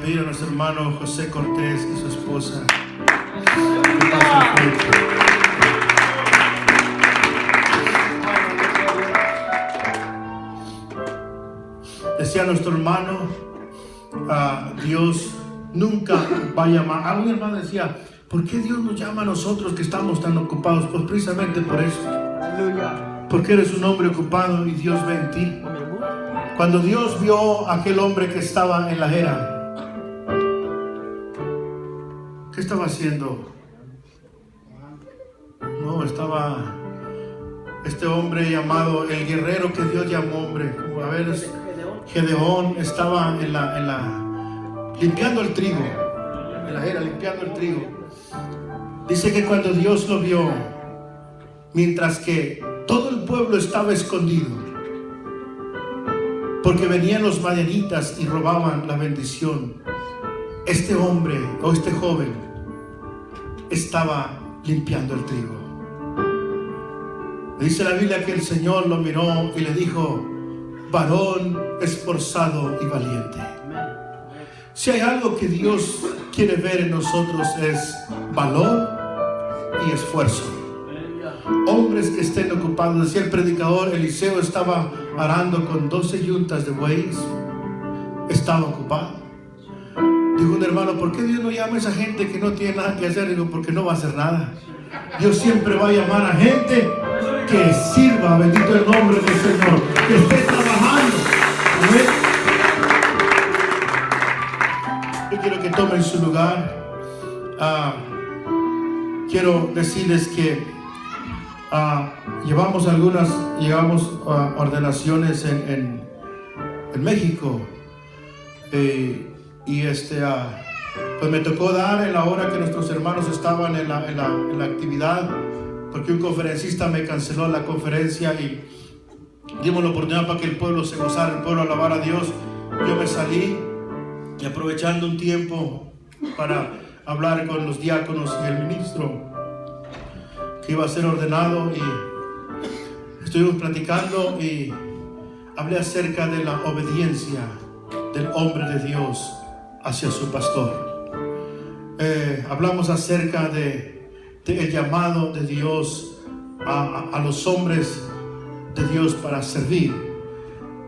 pedir a nuestro hermano José Cortés y su esposa que pase al frente. Decía nuestro hermano, Dios nunca va a llamar. Algún hermano decía, ¿por qué Dios nos llama a nosotros que estamos tan ocupados? Pues precisamente por eso. Porque eres un hombre ocupado y Dios ve en ti. Cuando Dios vio a aquel hombre que estaba en la era, ¿qué estaba haciendo? No, estaba este hombre llamado el guerrero que Dios llamó hombre. Como a ver, Gedeón estaba limpiando el trigo. En la era, limpiando el trigo. Dice que cuando Dios lo vio, mientras que todo el pueblo estaba escondido, porque venían los madianitas y robaban la bendición, este hombre o este joven estaba limpiando el trigo. Dice la Biblia que el Señor lo miró y le dijo, varón esforzado y valiente. Si hay algo que Dios quiere ver en nosotros es valor y esfuerzo. Hombres que estén ocupados. Decía el predicador, Eliseo estaba arando con 12 yuntas de bueyes. Estaba ocupado. Dijo un hermano, ¿por qué Dios no llama a esa gente que no tiene nada que hacer? Digo, porque no va a hacer nada. Dios siempre va a llamar a gente que sirva, bendito el nombre del Señor, que esté trabajando. ¿Amén? Yo quiero que tomen su lugar. Quiero decirles que llevamos ordenaciones en México, y pues me tocó dar en la hora que nuestros hermanos estaban en la actividad, porque un conferencista me canceló la conferencia y dimos la oportunidad para que el pueblo se gozara, el pueblo alabara a Dios. Yo me salí y aprovechando un tiempo para hablar con los diáconos y el ministro que iba a ser ordenado, y estuvimos platicando y hablé acerca de la obediencia del hombre de Dios hacia su pastor. Hablamos acerca del llamado de Dios a los hombres de Dios para servir.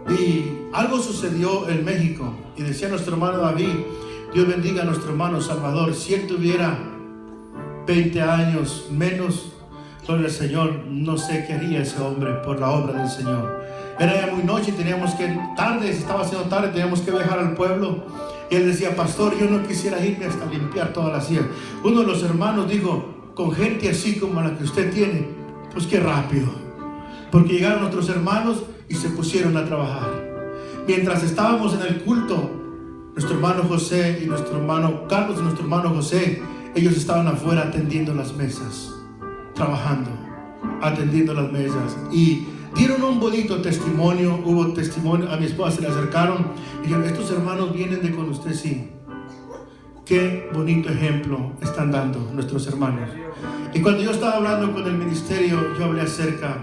Y algo sucedió en México, y decía nuestro hermano David, Dios bendiga a nuestro hermano Salvador, si él tuviera 20 años menos, gloria al Señor, no sé qué haría ese hombre por la obra del Señor. Era ya muy noche y teníamos que, se estaba haciendo tarde, teníamos que viajar al pueblo. Y él decía, pastor, yo no quisiera irme hasta limpiar todas las sillas. Uno de los hermanos dijo, con gente así como la que usted tiene, pues qué rápido. Porque llegaron nuestros hermanos y se pusieron a trabajar. Mientras estábamos en el culto, nuestro hermano José y nuestro hermano Carlos y nuestro hermano José, ellos estaban afuera atendiendo las mesas, trabajando, atendiendo las mesas, y dieron un bonito testimonio. Hubo testimonio, a mi esposa se le acercaron y dijeron, estos hermanos vienen de con usted, sí. Qué bonito ejemplo están dando nuestros hermanos. Y cuando yo estaba hablando con el ministerio, yo hablé acerca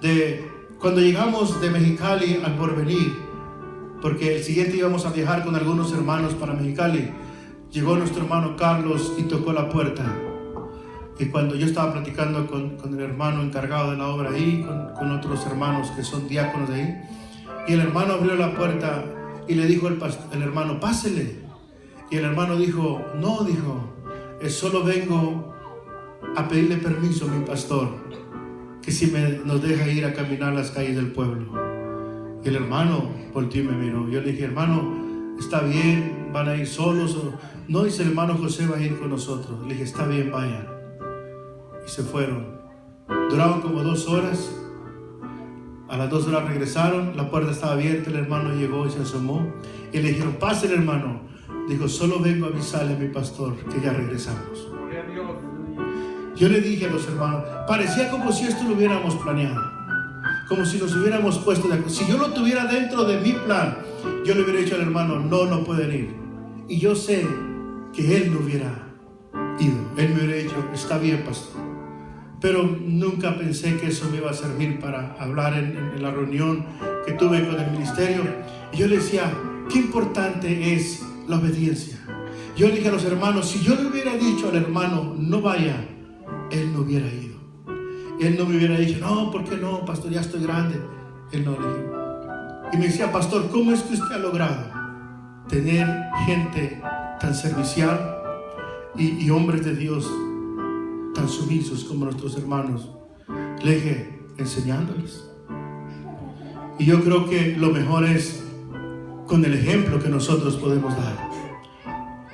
de cuando llegamos de Mexicali al Porvenir, porque el siguiente íbamos a viajar con algunos hermanos para Mexicali. Llegó nuestro hermano Carlos y tocó la puerta. Y cuando yo estaba platicando con el hermano encargado de la obra ahí, con otros hermanos que son diáconos de ahí, y el hermano abrió la puerta y le dijo el hermano, pásele. Y el hermano dijo, no, dijo, solo vengo a pedirle permiso a mi pastor, que si nos deja ir a caminar las calles del pueblo. Y el hermano volteó y me miró. Yo le dije, hermano, está bien, van a ir solos. No, dice el hermano José, va a ir con nosotros. Le dije, está bien, vayan. Y se fueron. Duraron como 2 horas. A las 2 horas regresaron, la puerta estaba abierta, el hermano llegó y se asomó. Y le dijeron, pase el hermano. Dijo, solo vengo a avisarle a mi pastor que ya regresamos. Yo le dije a los hermanos, parecía como si esto lo hubiéramos planeado, como si nos hubiéramos puesto de acuerdo. Si yo lo tuviera dentro de mi plan, yo le hubiera dicho al hermano, no pueden ir. Y yo sé que él no hubiera ido. Él me hubiera dicho, está bien, pastor. Pero nunca pensé que eso me iba a servir para hablar en la reunión que tuve con el ministerio. Y yo le decía, qué importante es la obediencia. Yo le dije a los hermanos, si yo le hubiera dicho al hermano, no vaya, él no hubiera ido. Él no me hubiera dicho, no, ¿por qué no, pastor? Ya estoy grande. Él no le dijo. Y me decía, pastor, ¿cómo es que usted ha logrado tener gente tan servicial y hombres de Dios tan sumisos como nuestros hermanos? Le dije, enseñándoles. Y yo creo que lo mejor es con el ejemplo que nosotros podemos dar.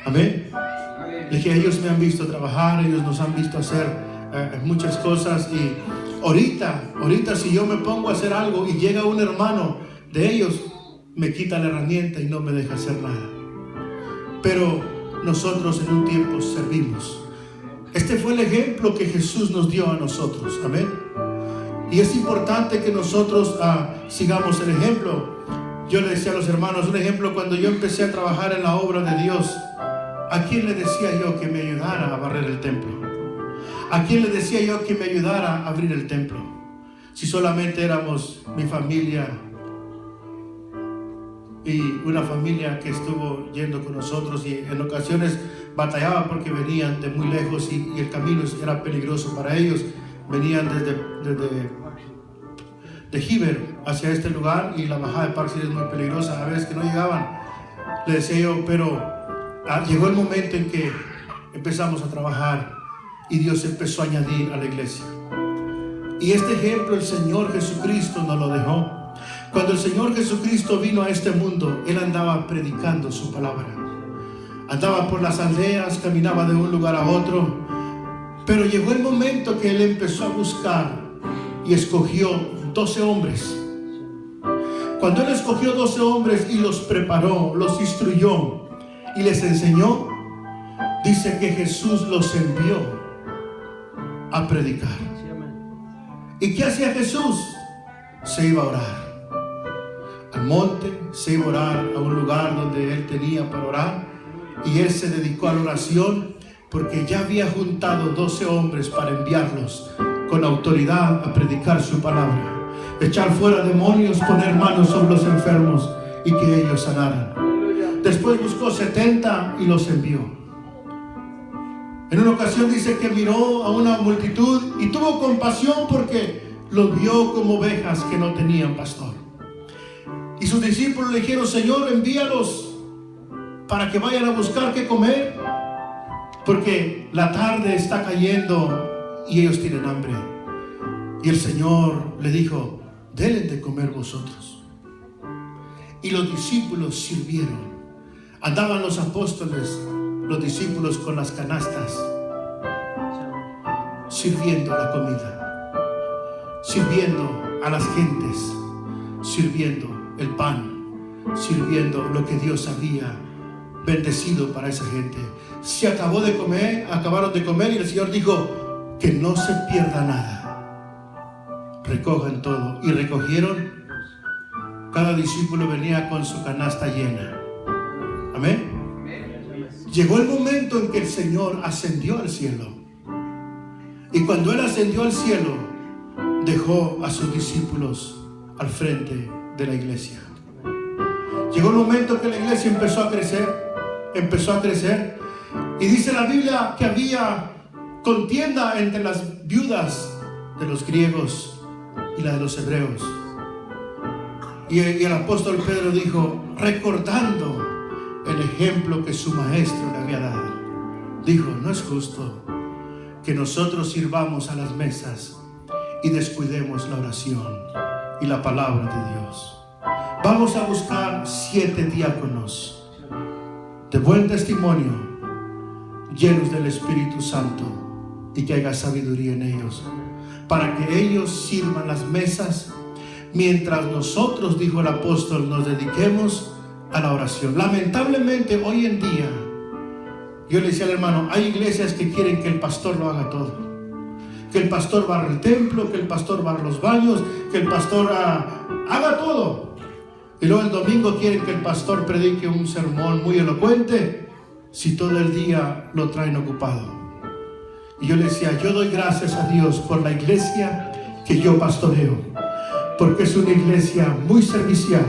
Amén. Le dije, ellos me han visto trabajar, ellos nos han visto hacer muchas cosas, y ahorita si yo me pongo a hacer algo y llega un hermano de ellos, me quita la herramienta y no me deja hacer nada. Pero nosotros en un tiempo servimos. Este fue el ejemplo que Jesús nos dio a nosotros. Amén. Y es importante que nosotros sigamos el ejemplo. Yo le decía a los hermanos, un ejemplo, cuando yo empecé a trabajar en la obra de Dios, ¿a quién le decía yo que me ayudara a barrer el templo? ¿A quién le decía yo que me ayudara a abrir el templo? Si solamente éramos mi familia y una familia que estuvo yendo con nosotros, y en ocasiones batallaba porque venían de muy lejos y el camino era peligroso para ellos. Venían de Heber hacia este lugar, y la bajada de Park City es muy peligrosa. A veces que no llegaban, le decía yo, pero llegó el momento en que empezamos a trabajar y Dios empezó a añadir a la iglesia. Y este ejemplo el Señor Jesucristo nos lo dejó. Cuando el Señor Jesucristo vino a este mundo, Él andaba predicando su palabra. Andaba por las aldeas, caminaba de un lugar a otro. Pero llegó el momento que Él empezó a buscar y escogió 12 hombres. Cuando Él escogió 12 hombres y los preparó, los instruyó y les enseñó, dice que Jesús los envió a predicar. ¿Y qué hacía Jesús? Se iba a orar al monte, se iba a orar a un lugar donde Él tenía para orar, y Él se dedicó a la oración porque ya había juntado 12 hombres para enviarlos con autoridad a predicar su palabra, echar fuera demonios, poner manos sobre los enfermos y que ellos sanaran. Después buscó 70 y los envió. En una ocasión dice que miró a una multitud y tuvo compasión porque los vio como ovejas que no tenían pastor. Y sus discípulos le dijeron, Señor, envíalos para que vayan a buscar qué comer, porque la tarde está cayendo y ellos tienen hambre. Y el Señor le dijo, denle de comer vosotros. Y los discípulos sirvieron. Andaban los apóstoles, los discípulos con las canastas, sirviendo la comida, sirviendo a las gentes, sirviendo el pan, sirviendo lo que Dios había bendecido para esa gente. Se acabó de comer, acabaron de comer, y el Señor dijo que no se pierda nada, recojan todo. Y recogieron. Cada discípulo venía con su canasta llena. Amén. Llegó el momento en que el Señor ascendió al cielo, y cuando Él ascendió al cielo, dejó a sus discípulos al frente de la iglesia. Llegó el momento que la iglesia empezó a crecer, y dice la Biblia que había contienda entre las viudas de los griegos y la de los hebreos. Y el apóstol Pedro dijo, recordando el ejemplo que su maestro le había dado, dijo, no es justo que nosotros sirvamos a las mesas y descuidemos la oración y la palabra de Dios. Vamos a buscar 7 diáconos de buen testimonio, llenos del Espíritu Santo, y que haya sabiduría en ellos, para que ellos sirvan las mesas, mientras nosotros, dijo el apóstol, nos dediquemos a la oración. Lamentablemente hoy en día, yo le decía al hermano, hay iglesias que quieren que el pastor lo haga todo, que el pastor barra el templo, que el pastor barra los baños, que el pastor haga todo, y luego el domingo quieren que el pastor predique un sermón muy elocuente, si todo el día lo traen ocupado. Y yo le decía, yo doy gracias a Dios por la iglesia que yo pastoreo, porque es una iglesia muy servicial,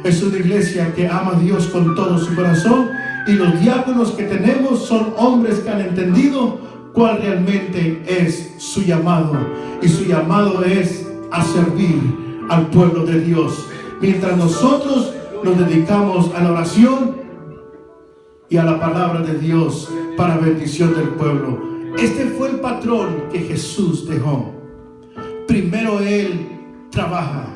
es una iglesia que ama a Dios con todo su corazón Y los diáconos que tenemos son hombres que han entendido cuál realmente es su llamado. Y su llamado es a servir al pueblo de Dios. Mientras nosotros nos dedicamos a la oración y a la palabra de Dios para bendición del pueblo. Este fue el patrón que Jesús dejó. Primero Él trabaja.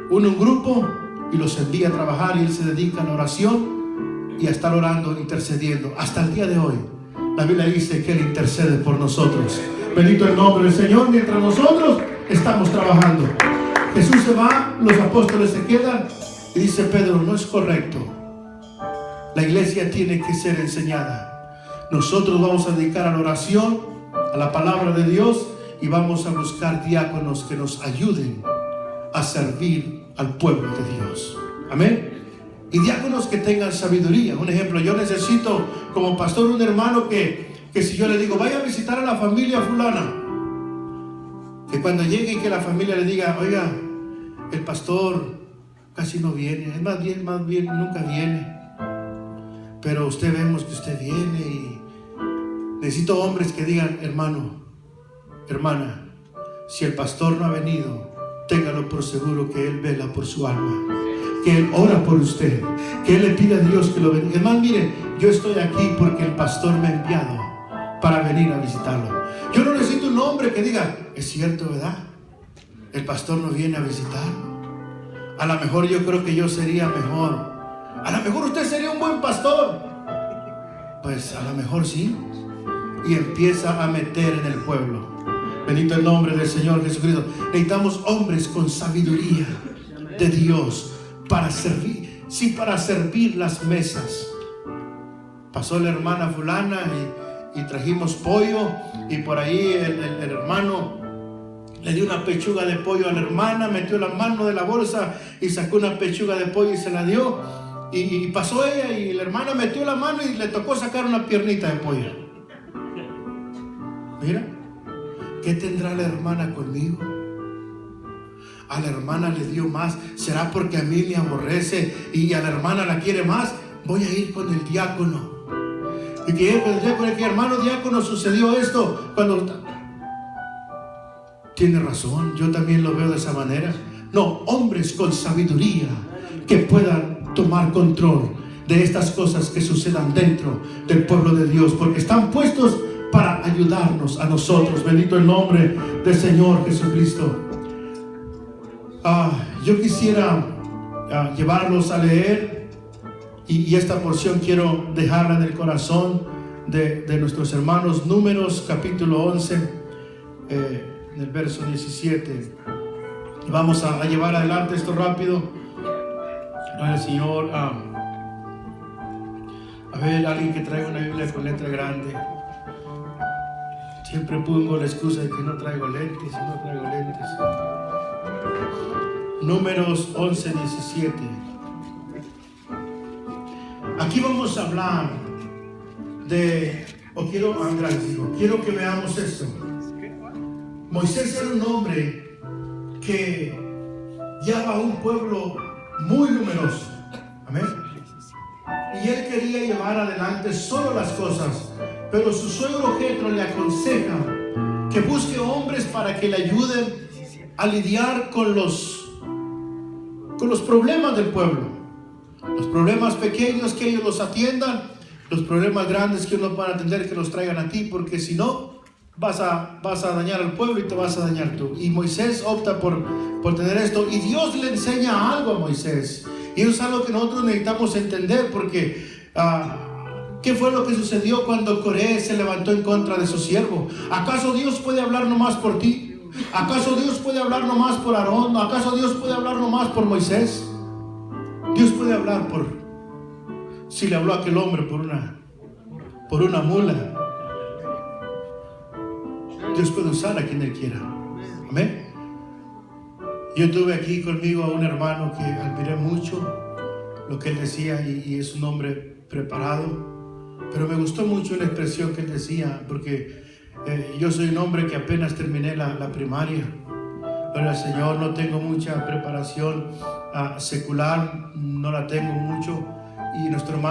Une un grupo y los envía a trabajar, y Él se dedica a la oración y a estar orando, intercediendo. Hasta el día de hoy, la Biblia dice que Él intercede por nosotros. Bendito el nombre del Señor. Mientras nosotros estamos trabajando, Jesús se va, los apóstoles se quedan, y dice Pedro: no es correcto. La iglesia tiene que ser enseñada. Nosotros vamos a dedicar a la oración, a la palabra de Dios, y vamos a buscar diáconos que nos ayuden a servir al pueblo de Dios. Amén. Y diáconos que tengan sabiduría. Un ejemplo, yo necesito como pastor un hermano que si yo le digo: vaya a visitar a la familia fulana, que cuando llegue y que la familia le diga: oiga, el pastor casi no viene, es más bien nunca viene, pero usted vemos que usted viene. Y necesito hombres que digan: hermano, hermana, si el pastor no ha venido, téngalo por seguro que él vela por su alma, que él ora por usted, que él le pide a Dios que lo bendiga. Hermano, mire, yo estoy aquí porque el pastor me ha enviado para venir a visitarlo. Yo no necesito un hombre que diga: es cierto, ¿verdad? El pastor no viene a visitar. A lo mejor yo creo que yo sería mejor. A lo mejor usted sería un buen pastor. Pues a lo mejor sí. Y empieza a meter en el pueblo. Bendito el nombre del Señor Jesucristo. Necesitamos hombres con sabiduría de Dios para servir. Sí, para servir las mesas. Pasó la hermana fulana y trajimos pollo, y por ahí el hermano le dio una pechuga de pollo a la hermana, metió la mano de la bolsa y sacó una pechuga de pollo y se la dio. Y pasó ella, y la hermana metió la mano y le tocó sacar una piernita de pollo. Mira, ¿qué tendrá la hermana conmigo? A la hermana le dio más. ¿Será porque a mí me aborrece y a la hermana la quiere más? Voy a ir con el diácono. Y que con el diácono, que hermano diácono, sucedió esto cuando... Tiene razón, yo también lo veo de esa manera. No, hombres con sabiduría que puedan tomar control de estas cosas que sucedan dentro del pueblo de Dios, porque están puestos para ayudarnos a nosotros. Bendito el nombre del Señor Jesucristo. Yo quisiera llevarlos a leer, y esta porción quiero dejarla en el corazón de nuestros hermanos. Números capítulo 11, en el verso 17. Vamos a llevar adelante esto rápido. Gloria al Señor. A ver, alguien que traiga una Biblia con letra grande. Siempre pongo la excusa de que no traigo lentes. Números 11, 17. Aquí vamos a hablar quiero que veamos esto. Moisés era un hombre que guiaba a un pueblo muy numeroso. Amén. Y él quería llevar adelante solo las cosas, pero su suegro Jetro le aconseja que busque hombres para que le ayuden a lidiar con los problemas del pueblo. Los problemas pequeños, que ellos los atiendan. Los problemas grandes que uno para atender, que los traigan a ti, porque si no vas a dañar al pueblo y te vas a dañar tú. Y Moisés opta por tener esto, y Dios le enseña algo a Moisés, y eso es algo que nosotros necesitamos entender, porque ¿qué fue lo que sucedió cuando Coré se levantó en contra de su siervo? ¿Acaso Dios puede hablar nomás por ti? ¿Acaso Dios puede hablar nomás por Aarón? ¿Acaso Dios puede hablar nomás por Moisés? Dios puede hablar si le habló a aquel hombre por una mula. Dios puede usar a quien Él quiera. Amén. Yo tuve aquí conmigo a un hermano que admiré mucho lo que él decía, y es un hombre preparado, pero me gustó mucho la expresión que él decía, porque yo soy un hombre que apenas terminé la primaria. Pero el Señor, no tengo mucha preparación secular, no la tengo mucho, y nuestro hermano